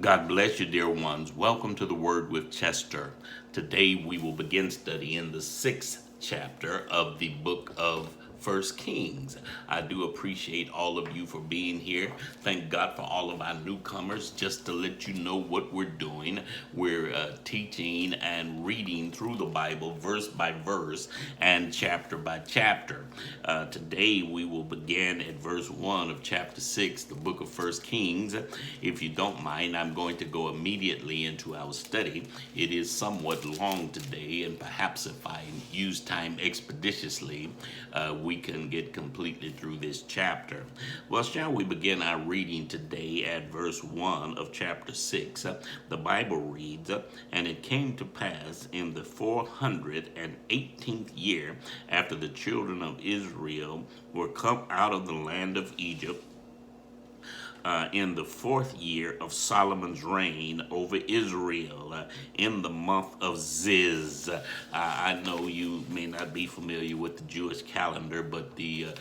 God bless you, dear ones. Welcome to the Word with Chester. Today we will begin studying the sixth chapter of the book of First Kings. I do appreciate all of you for being here. Thank God for all of our newcomers. Just to let you know what we're doing, we're teaching and reading through the Bible verse by verse and chapter by chapter. Today we will begin at verse 1 of chapter 6, the book of First Kings. If you don't mind, I'm going to go immediately into our study. It is somewhat long today, and perhaps if I use time expeditiously, we can get completely through this chapter. Well, shall we begin our reading today at verse 1 of chapter 6? The Bible reads, "And it came to pass in the 418th year after the children of Israel were come out of the land of Egypt, in the fourth year of Solomon's reign over Israel, in the month of Ziz." I know you may not be familiar with the Jewish calendar, but the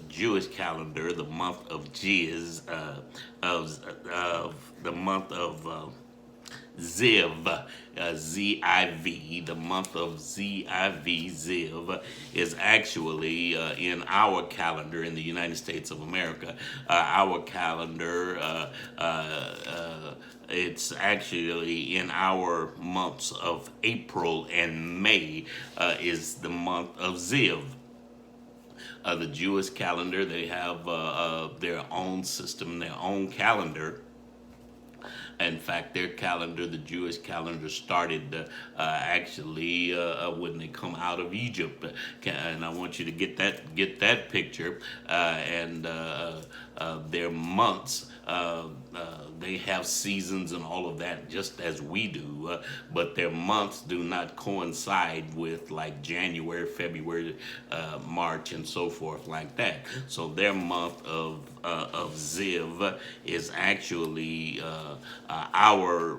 Jewish calendar, the month of Ziz, of the month of Ziv, Z-I-V, the month of Z-I-V, Ziv, is actually in our calendar in the United States of America. Our calendar, it's actually in our months of April and May, is the month of Ziv. The Jewish calendar, they have their own system, their own calendar. In fact, their calendar, the Jewish calendar, started actually when they come out of Egypt, and I want you to get that picture. And their months, they have seasons and all of that, just as we do, but their months do not coincide with like January, February, March, and so forth like that. So their month of Ziv is actually our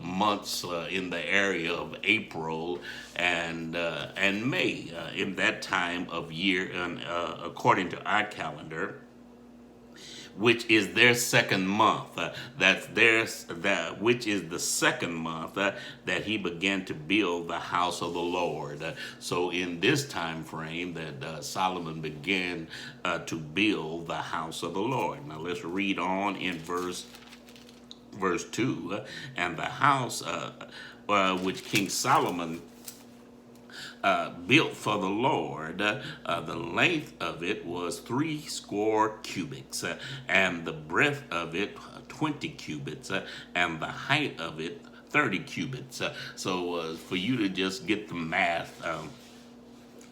months in the area of April and May, in that time of year, and according to our calendar, which is their second month. Which is the second month that he began to build the house of the Lord. So in this time frame that Solomon began to build the house of the Lord. Now let's read on in verse 2. And the house which King Solomon built for the Lord, the length of it was 80 cubits, and the breadth of it 20 cubits, and the height of it 30 cubits. So for you to just get the math,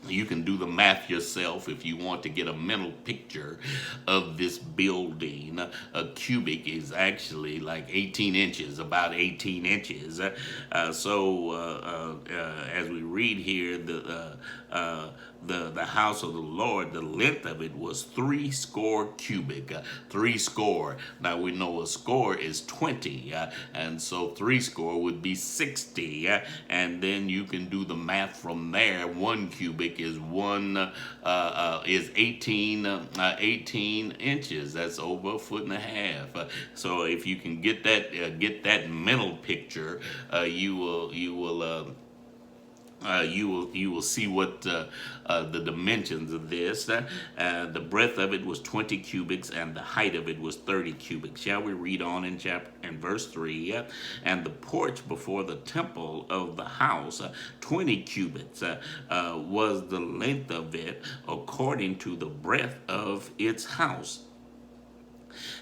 you can do the math yourself if you want to get a mental picture of this building. A cubic is actually like 18 inches, about 18 inches. So as we read here, the house of the Lord, the length of it was 80 cubit, 80. Now we know a score is 20, and so 80 would be 60, and then you can do the math from there. 1 cubic is 18 inches. That's over a foot and a half. So if you can get that mental picture, you will see what the dimensions of this. The breadth of it was 20 cubits, and the height of it was 30 cubits. Shall we read on in verse 3? And the porch before the temple of the house, 20 cubits, was the length of it according to the breadth of its house,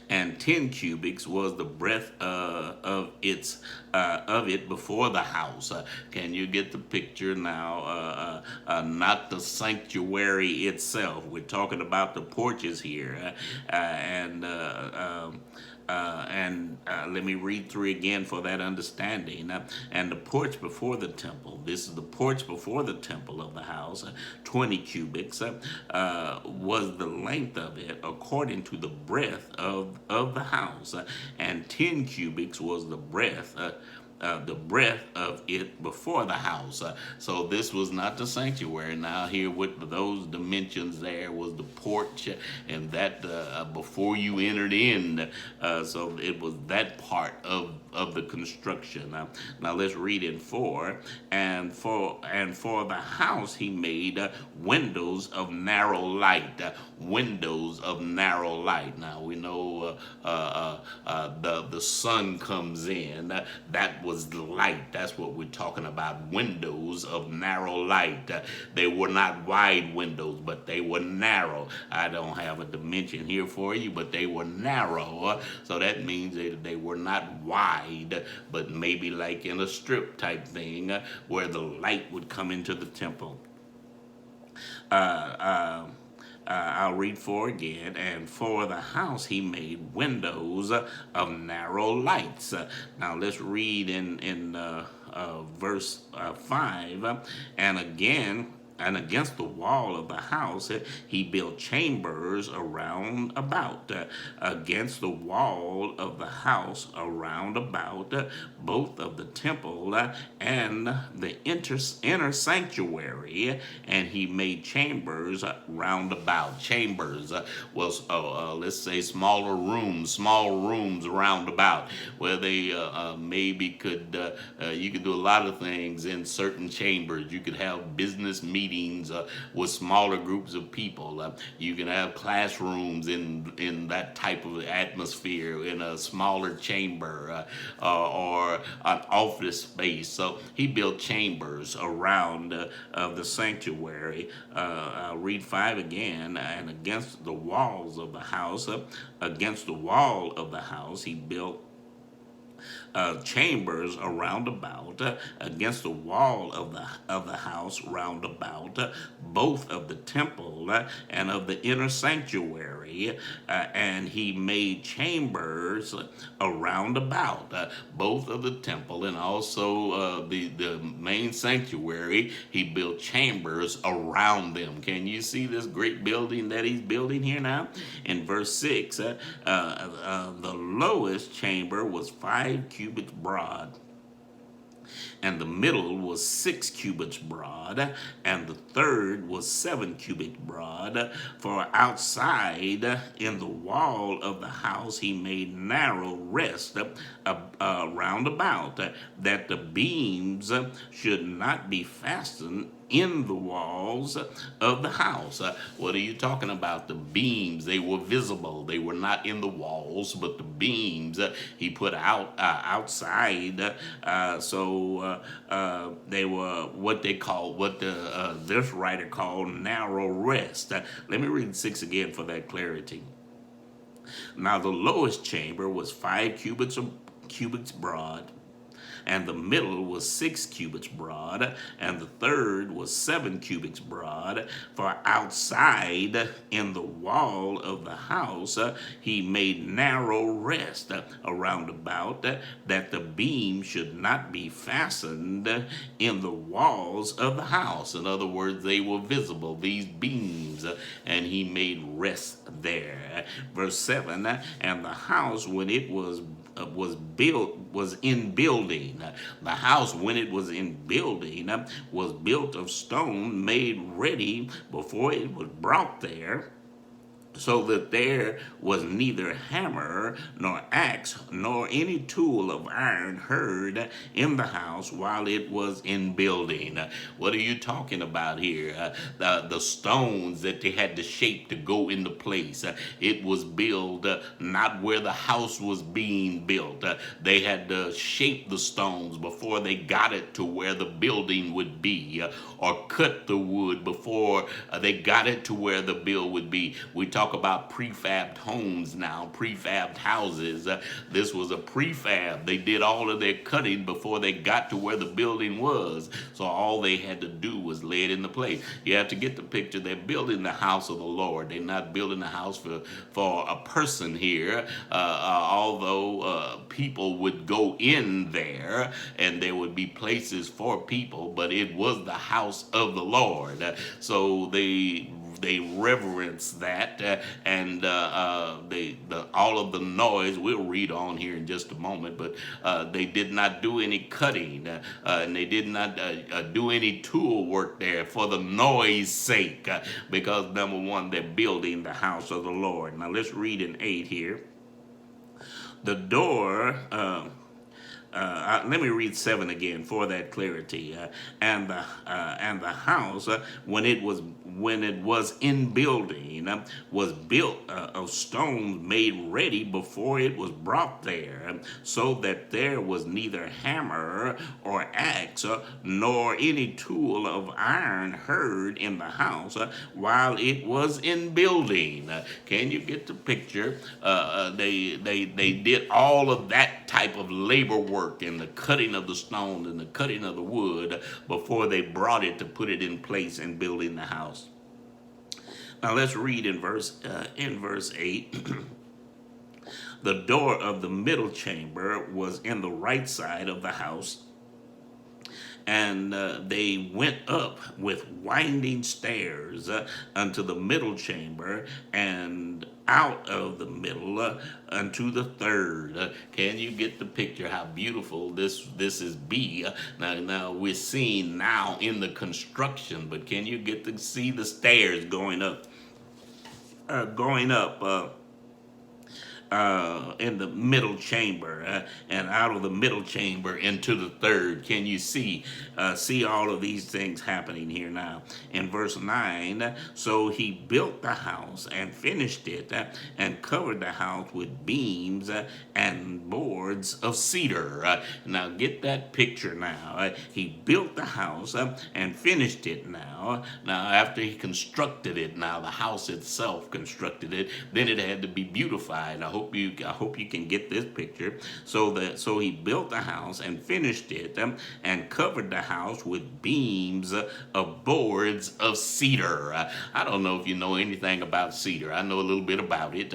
and 10 cubits was the breadth of it before the house. Can you get the picture now? Not the sanctuary itself. We're talking about the porches here, and let me read through again for that understanding. And the porch before the temple, this is the porch before the temple of the house, 20 cubits, was the length of it according to the breadth of the house, and 10 cubits was the breadth the breadth of it before the house. So this was not the sanctuary. Now here with those dimensions there was the porch, and that before you entered in. So it was that part of the construction. Now let's read in 4. And for the house he made windows of narrow light. Windows of narrow light. Now we know the sun comes in. That was the light. That's what we're talking about. Windows of narrow light. They were not wide windows, but they were narrow. I don't have a dimension here for you, but they were narrow. So that means that they were not wide, but maybe like in a strip type thing where the light would come into the temple. I'll read 4 again. And for the house he made windows of narrow lights. Now let's read in verse 5. And against the wall of the house he built chambers around about. Against the wall of the house around about, both of the temple and the inner sanctuary, and he made chambers round about. Chambers was let's say small rooms round about, where they maybe could you could do a lot of things in certain chambers. You could have business meetings with smaller groups of people. You can have classrooms in that type of atmosphere in a smaller chamber or an office space. So he built chambers around the sanctuary. I'll read 5 again. And against the walls of the house, he built chambers around about, against the wall of the house round about, both of the temple and of the inner sanctuary, and he made chambers around about, both of the temple and also the main sanctuary. He built chambers around them. Can you see this great building that he's building here now? In verse 6, the lowest chamber was 5 cubits broad, and the middle was 6 cubits broad, and the third was 7 cubits broad. For outside in the wall of the house he made narrow rest round about, that the beams should not be fastened in the walls of the house. What are you talking about? The beams, they were visible. They were not in the walls, but the beams he put out outside. So they were what this writer called narrow rest. Let me read 6 again for that clarity. Now the lowest chamber was 5 cubits broad, and the middle was 6 cubits broad, and the third was 7 cubits broad. For outside in the wall of the house he made narrow rest around about, that the beam should not be fastened in the walls of the house. In other words, they were visible, these beams, and he made rest there. Verse 7, and the house when it was in building. The house, when it was in building, was built of stone made ready before it was brought there, so that there was neither hammer nor axe nor any tool of iron heard in the house while it was in building. What are you talking about here? The stones that they had to shape to go into place. It was built not where the house was being built. They had to shape the stones before they got it to where the building would be, or cut the wood before they got it to where the build would be. We talk about prefabbed homes now, prefabbed houses. This was a prefab. They did all of their cutting before they got to where the building was. So all they had to do was lay it into place. You have to get the picture. They're building the house of the Lord. They're not building a house for a person here, although people would go in there and there would be places for people, but it was the house of the Lord. So they they reverence that, and the all of the noise. We'll read on here in just a moment, but they did not do any cutting, and they did not do any tool work there for the noise sake, because number one, they're building the house of the Lord. Now let's read in 8 here. The door. Let me read 7 again for that clarity. And the house, when it was in building, was built of stones made ready before it was brought there, so that there was neither hammer or axe nor any tool of iron heard in the house while it was in building. Can you get the picture? They did all of that type of labor work and the cutting of the stones and the cutting of the wood before they brought it to put it in place and building the house. Now let's read in verse 8. The door of the middle chamber was in the right side of the house, and they went up with winding stairs unto the middle chamber, and out of the middle unto the third. Can you get the picture how beautiful this is be? Now we're seeing now in the construction, but can you get to see the stairs going up? In the middle chamber, and out of the middle chamber into the third. Can you see all of these things happening here now? In verse 9, so he built the house and finished it, and covered the house with beams and boards of cedar. Now get that picture now. He built the house and finished it now. Now after he constructed it, now the house itself constructed it, then it had to be beautified. I hope you can get this picture. So he built the house and finished it, and covered the house with beams of boards of cedar. I don't know if you know anything about cedar. I know a little bit about it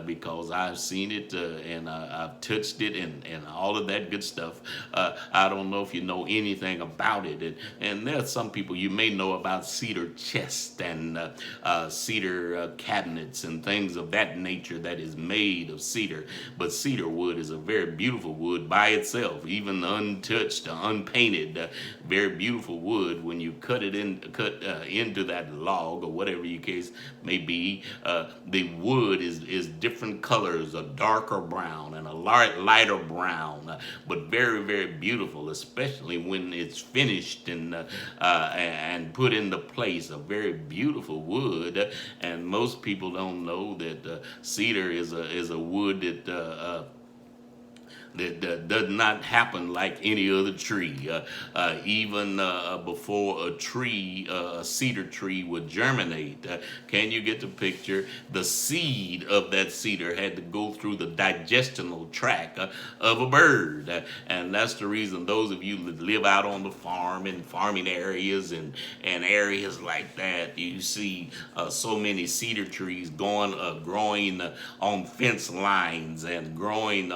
because I've seen it and I've touched it and all of that good stuff. I don't know if you know anything about it. And there are some people you may know about cedar chests and cedar cabinets and things of that nature that is made of cedar. But cedar wood is a very beautiful wood by itself, even untouched, unpainted, very beautiful wood. When you cut into that log or whatever your case may be, the wood is different colors, a darker brown and a lighter brown, but very, very beautiful, especially when it's finished and put into place. A very beautiful wood, and most people don't know that cedar is a wood that does not happen like any other tree. Even before a cedar tree would germinate, can you get the picture? The seed of that cedar had to go through the digestional tract of a bird. And that's the reason those of you that live out on the farm in farming areas and areas like that, you see so many cedar trees growing on fence lines and growing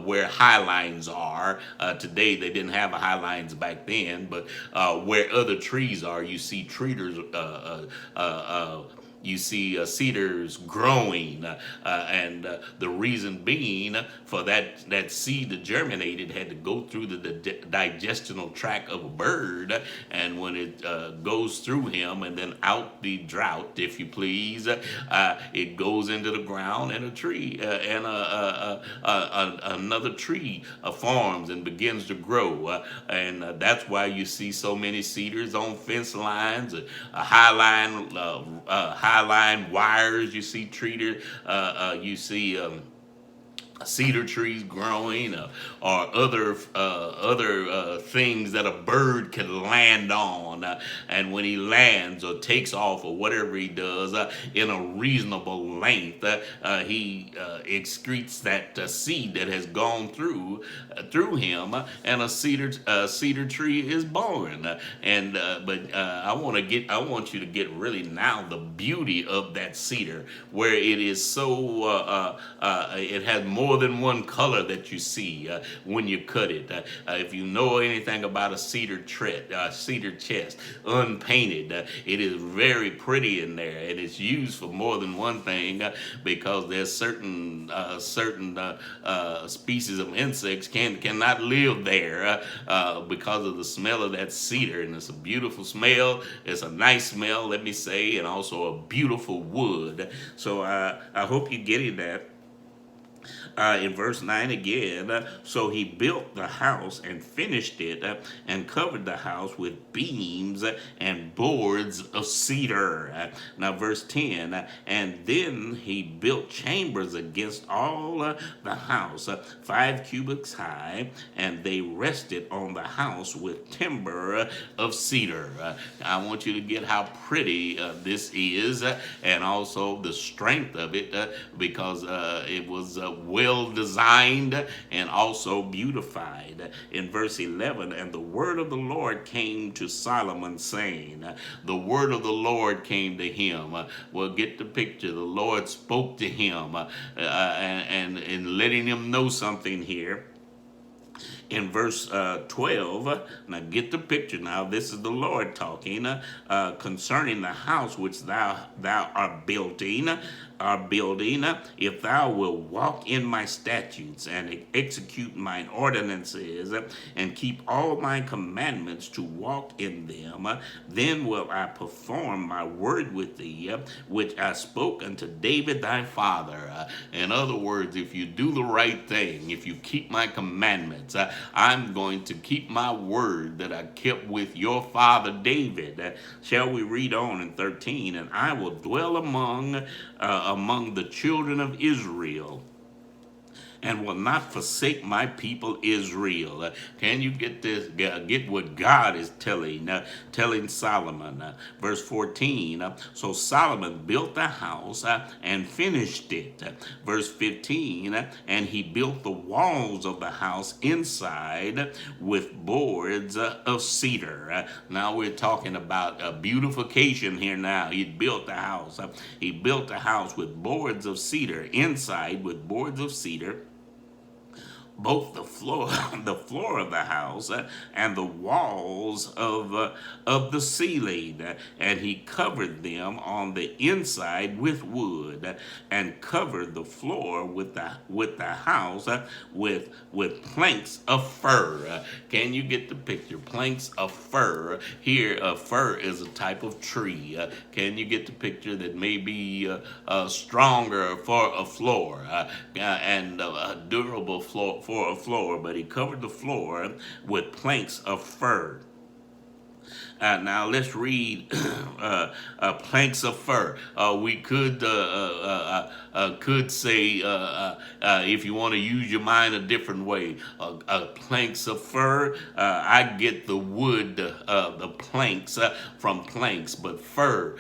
where high lines are. Today they didn't have high lines back then, but where other trees are, you see cedars growing, and the reason being for that seed to germinate, it had to go through the digestional tract of a bird, and when it goes through him and then out the drought, if you please, it goes into the ground, and a tree and another tree forms and begins to grow, and that's why you see so many cedars on fence lines, high line wires. You see cedar trees growing, or other things that a bird can land on, and when he lands or takes off or whatever he does in a reasonable length, he excretes that seed that has gone through him, and a cedar tree is born. And but I want you to get really now the beauty of that cedar, where it is so it has more more than one color that you see when you cut it. If you know anything about a cedar chest, unpainted, it is very pretty in there, and it's used for more than one thing because there's certain species of insects cannot live there because of the smell of that cedar, and it's a beautiful smell. It's a nice smell, let me say, and also a beautiful wood. So I hope you're getting that. In verse 9 again, so he built the house and finished it and covered the house with beams and boards of cedar. Now, verse 10, and then he built chambers against all the house, 5 cubits high, and they rested on the house with timber of cedar. I want you to get how pretty this is and also the strength of it because it was well designed and also beautified. In verse 11, and the word of the Lord came to Solomon, saying, the word of the Lord came to him. Well, get the picture. The Lord spoke to him and letting him know something here. In verse 12, now get the picture now. This is the Lord talking concerning the house which thou art building. If thou wilt walk in my statutes and execute mine ordinances and keep all my commandments to walk in them, then will I perform my word with thee, which I spoke unto David thy father. In other words, if you do the right thing, if you keep my commandments, I'm going to keep my word that I kept with your father David. Shall we read on in 13? And I will dwell among the children of Israel, and will not forsake my people Israel. Can you get this? Get what God is telling Solomon. Verse 14, so Solomon built the house and finished it. Verse 15, and he built the walls of the house inside with boards of cedar. Now we're talking about beautification here now. He built the house. He built the house with boards of cedar, inside with boards of cedar, both the floor of the house and the walls of the ceiling, and he covered them on the inside with wood, and covered the floor with the house with planks of fir. Can you get the picture? Planks of fir. Here, fir is a type of tree. Can you get the picture? That may be stronger for a floor and a durable floor for a floor, but he covered the floor with planks of fir. Now let's read planks of fir. We could say, if you want to use your mind a different way, planks of fir. I get the wood, the planks from planks, but fir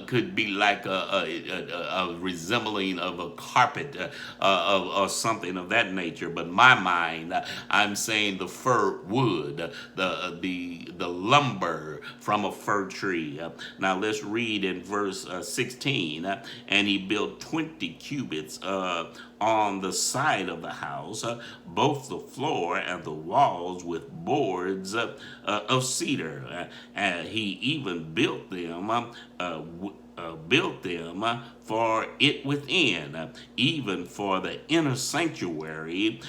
could be like a resembling of a carpet or something of that nature. But in my mind, I'm saying the fir wood, the lumber from a fir tree. Now let's read in verse 16. And he built 20 cubits on the side of the house, both the floor and the walls with boards of cedar. And he even built them for it within, even for the inner sanctuary,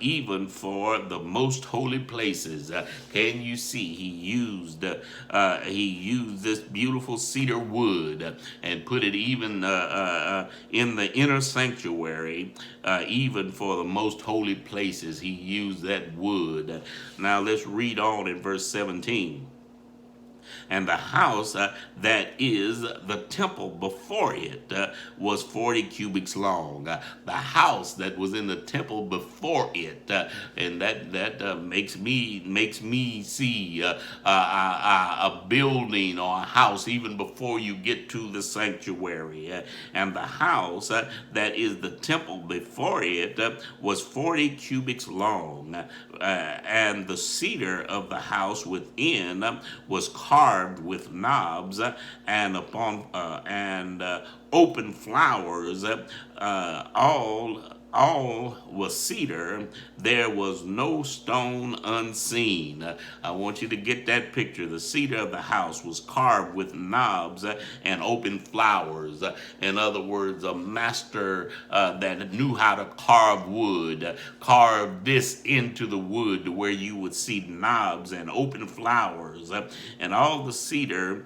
even for the most holy places. Can you see? He used this beautiful cedar wood and put it even in the inner sanctuary, even for the most holy places. He used that wood. Now let's read on in verse 17. And the house that is the temple before it was 40 cubits long. The house that was in the temple before it, and that makes me see a building or a house even before you get to the sanctuary. And the house that is the temple before it was 40 cubits long, and the cedar of the house within was carved with knobs and upon open flowers all all was cedar, there was no stone unseen. I want you to get that picture. The cedar of the house was carved with knobs and open flowers. In other words, a master that knew how to carve wood carved this into the wood where you would see knobs and open flowers. And all the cedar,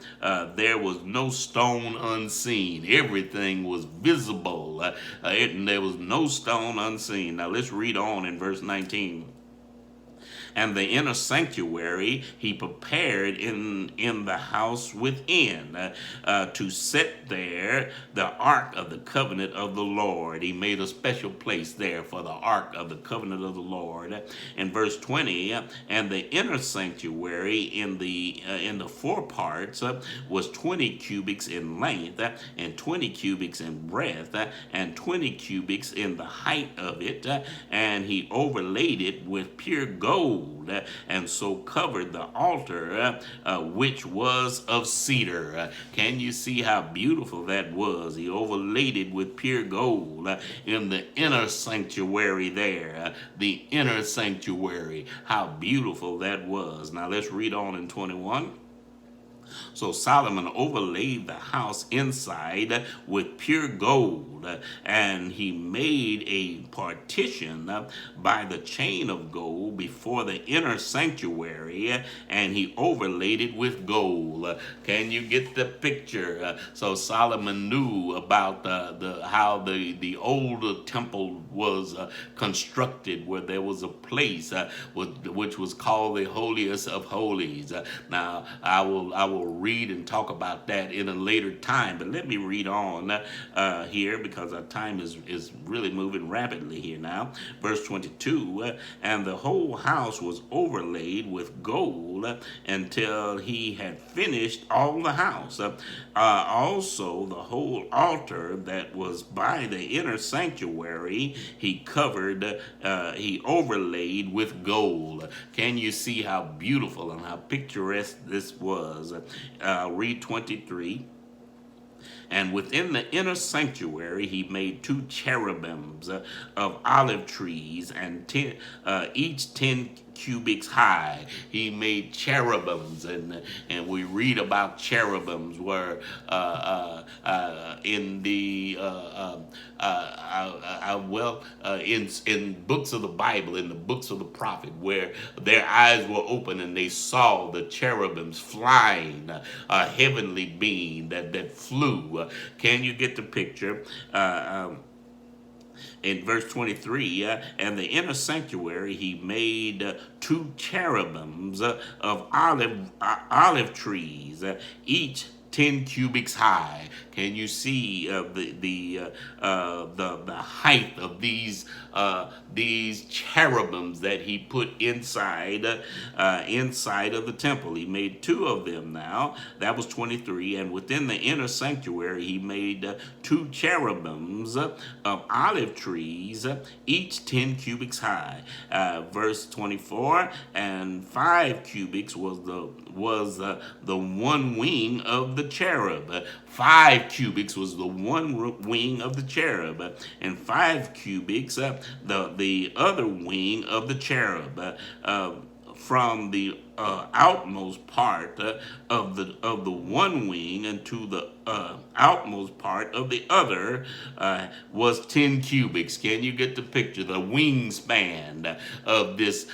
there was no stone unseen. Everything was visible. There was no stone unseen. Now let's read on in verse 19. And the inner sanctuary he prepared in the house within to set there the ark of the covenant of the Lord. He made a special place there for the ark of the covenant of the Lord. In verse 20, and the inner sanctuary in the four parts was 20 cubits in length and 20 cubits in breadth and 20 cubits in the height of it, and he overlaid it with pure gold, and so covered the altar, which was of cedar. Can you see how beautiful that was? He overlaid it with pure gold in the inner sanctuary there. The inner sanctuary. How beautiful that was. Now let's read on in 21. So Solomon overlaid the house inside with pure gold, and he made a partition by the chain of gold before the inner sanctuary, and he overlaid it with gold. Can you get the picture? So Solomon knew about how the old temple was constructed, where there was a place which was called the holiest of holies. Now I will read and talk about that in a later time, but let me read on here, because our time is really moving rapidly here now. Verse 22, and the whole house was overlaid with gold until he had finished all the house. Also the whole altar that was by the inner sanctuary he covered, he overlaid with gold. Can you see how beautiful and how picturesque this was? Read 23. And within the inner sanctuary he made two cherubims of olive trees, and each 10 cubits high. He made cherubims, and we read about cherubims where in the in books of the Bible, in the books of the prophet, where their eyes were open and they saw the cherubims flying, a heavenly being that flew. Can you get the picture? In verse 23, and the inner sanctuary he made two cherubims of olive trees, each 10 cubits high. Can you see the height of these cherubims that he put inside of the temple? He made two of them. Now that was 23, and within the inner sanctuary he made two cherubims of olive trees, each 10 cubits high. Verse 24, and 5 cubits was the one wing of the cherub. 5 cubits was the one wing of the cherub, and 5 cubits the other wing of the cherub. From the outmost part of the one wing and to the outmost part of the other was 10 cubits. Can you get the picture? The wingspan of this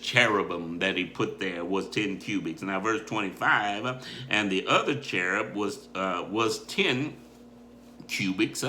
cherubim that he put there was 10 cubits. Now verse 25, and the other cherub was 10 cubits.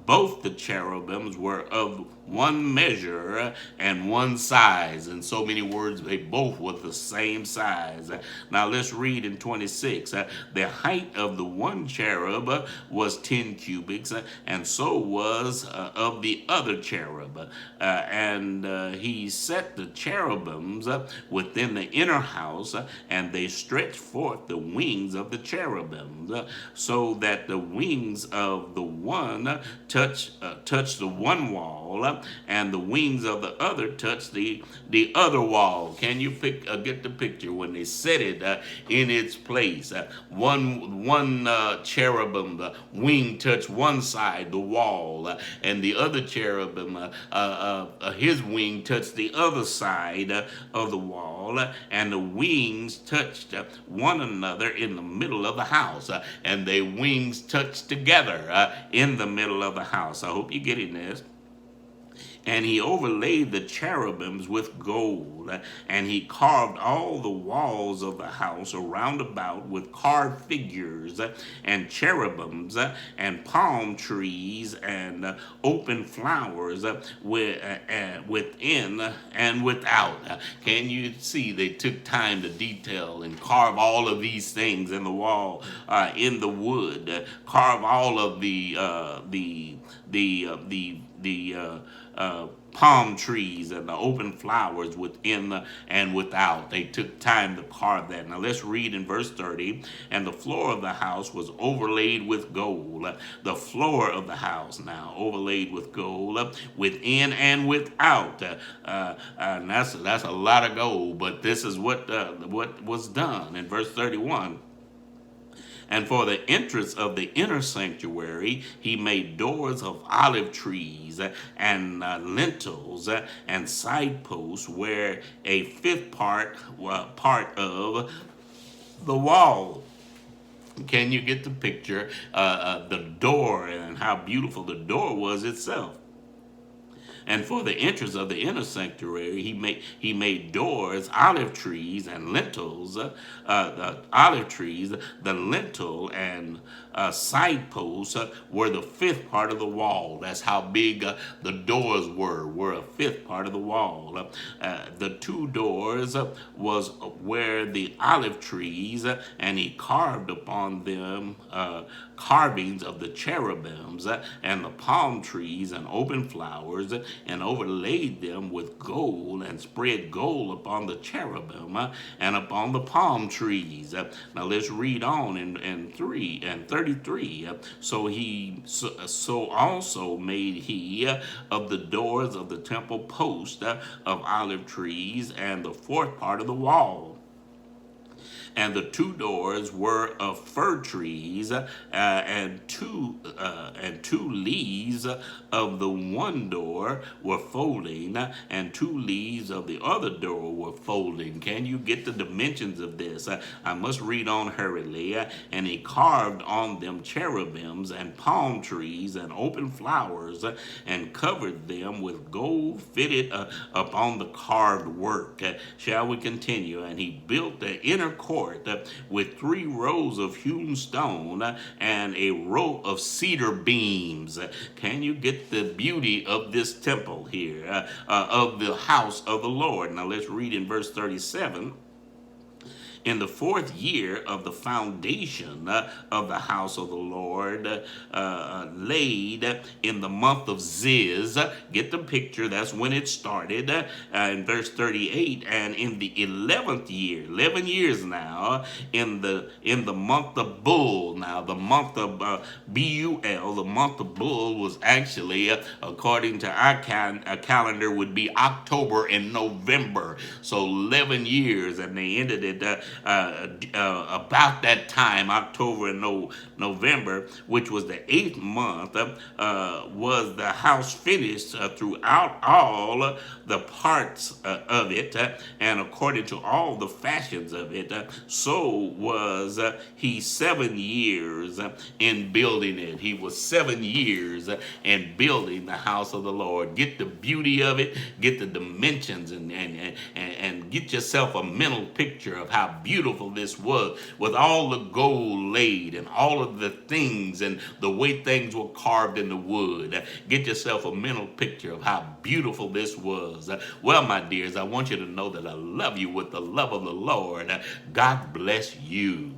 Both the cherubims were of one measure and one size. In so many words, they both were the same size. Now let's read in 26. The height of the one cherub was 10 cubits, and so was of the other cherub. And he set the cherubims within the inner house, and they stretched forth the wings of the cherubims, so that the wings of of the one touched the one wall, and the wings of the other touched the other wall. Can you get the picture when they set it in its place? One cherubim, the wing touched one side, the wall, and the other cherubim, his wing touched the other side of the wall, and the wings touched one another in the middle of the house, and their wings touched together in the middle of the house. I hope you're getting this. And he overlaid the cherubims with gold, and he carved all the walls of the house around about with carved figures and cherubims and palm trees and open flowers within and without. Can you see they took time to detail and carve all of these things in the wall, in the wood, carve all of the palm trees and the open flowers within and without. They took time to carve that. Now let's read in verse 30. And the floor of the house was overlaid with gold. The floor of the house now overlaid with gold within and without. And that's a lot of gold, but this is what was done in verse 31. And for the entrance of the inner sanctuary, he made doors of olive trees and lintels and side posts, where a fifth part of the wall. Can you get the picture? The door and how beautiful the door was itself. And for the entrance of the inner sanctuary, he made doors, olive trees, and lintels. The olive trees, the lintel, and side posts were the fifth part of the wall. That's how big the doors were a fifth part of the wall. The two doors was where the olive trees, and he carved upon them carvings of the cherubims and the palm trees and open flowers, and overlaid them with gold, and spread gold upon the cherubim and upon the palm trees. Now let's read on in 3 and 33. So also made he of the doors of the temple post of olive trees, and the fourth part of the wall. And the two doors were of fir trees, and two leaves of the one door were folding, and two leaves of the other door were folding. Can you get the dimensions of this? I must read on hurriedly. And he carved on them cherubims and palm trees and open flowers, and covered them with gold fitted upon the carved work. Shall we continue? And he built the inner court with 3 rows of hewn stone and a row of cedar beams. Can you get the beauty of this temple here, of the house of the Lord? Now let's read in verse 37. In the 4th year of the foundation of the house of the Lord, laid in the month of Ziz. Get the picture, that's when it started. In verse 38, and in the 11th year, 11 years now, in the month of Bull. Now the month of Bul, the month of Bull was actually, according to our calendar, would be October and November. So 11 years, and they ended it about that time, October and November, which was the 8th month, was the house finished throughout all the parts of it, and according to all the fashions of it. So was he 7 years in building it. He was 7 years in building the house of the Lord. Get the beauty of it, get the dimensions, and get yourself a mental picture of how beautiful this was, with all the gold laid and all of the things and the way things were carved in the wood. Get yourself a mental picture of how beautiful this was. Well, my dears, I want you to know that I love you with the love of the Lord. God bless you.